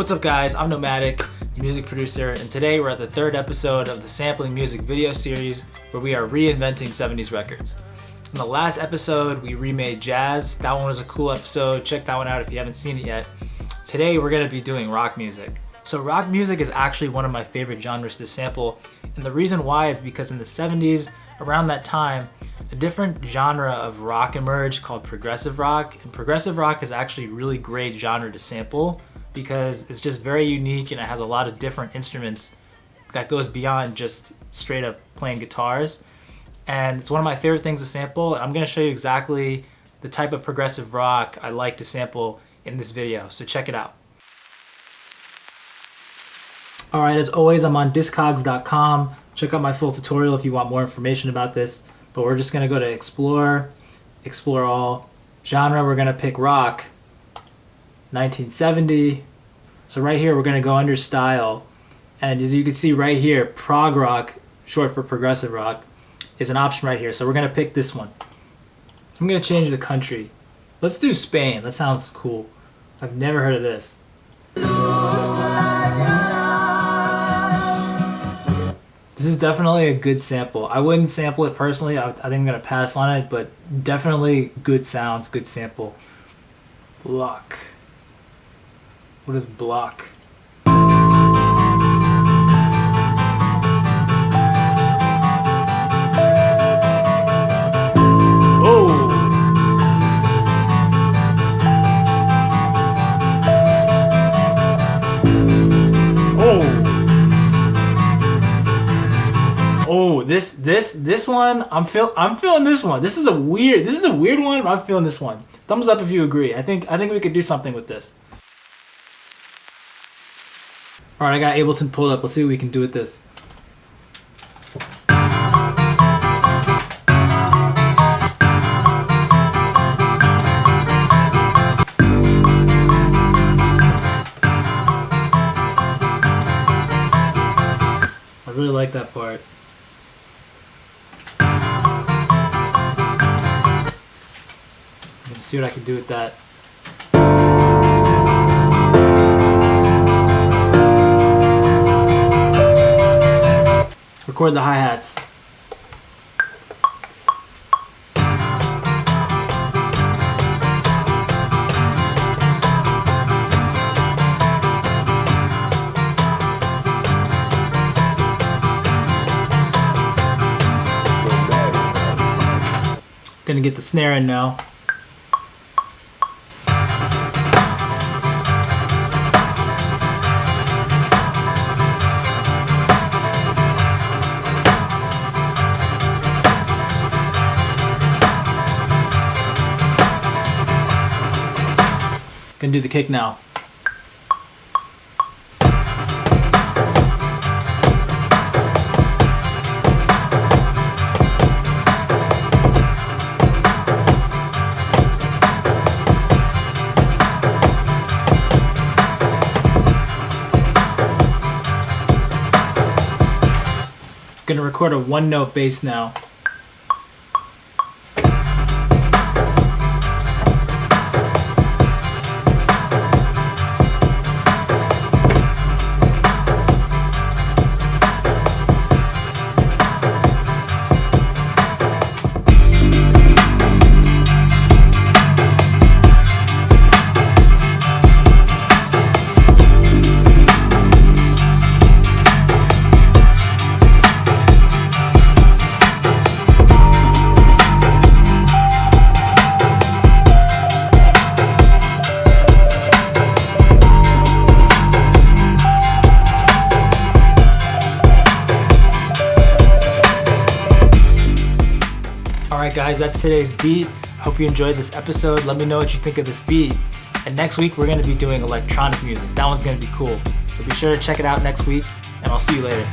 What's up guys, I'm Nomadikh, music producer, and today we're at the third episode of the Sampling Music video series where we are reinventing 70s records. In the last episode, we remade jazz. That one was a cool episode. Check that one out if you haven't seen it yet. Today, we're gonna be doing rock music. So rock music is actually one of my favorite genres to sample, and the reason why is because in the 70s, around that time, a different genre of rock emerged called progressive rock, and progressive rock is actually a really great genre to sample because it's just very unique and it has a lot of different instruments that goes beyond just straight up playing guitars. And it's one of my favorite things to sample. I'm gonna show you exactly the type of progressive rock I like to sample in this video, so check it out. All right, as always, I'm on discogs.com. Check out my full tutorial if you want more information about this, but we're just gonna go to explore all. Genre, we're gonna pick rock, 1970. So right here, we're gonna go under style. And as you can see right here, prog rock, short for progressive rock, is an option right here. So we're gonna pick this one. I'm gonna change the country. Let's do Spain, that sounds cool. I've never heard of this. This is definitely a good sample. I wouldn't sample it personally. I think I'm gonna pass on it, but definitely good sounds, good sample. Block. What is block? Oh, this one, I'm feeling this one. This is a weird one, but I'm feeling this one. Thumbs up if you agree. I think we could do something with this. All right, I got Ableton pulled up. Let's see what we can do with this. I really like that part. I'm gonna see what I can do with that. Record the hi-hats. Gonna get the snare in now. Gonna do the kick now. Gonna record a one-note bass now. Alright guys, that's today's beat. I hope you enjoyed this episode. Let me know what you think of this beat. And next week we're going to be doing electronic music. That one's going to be cool. So be sure to check it out next week, and I'll see you later.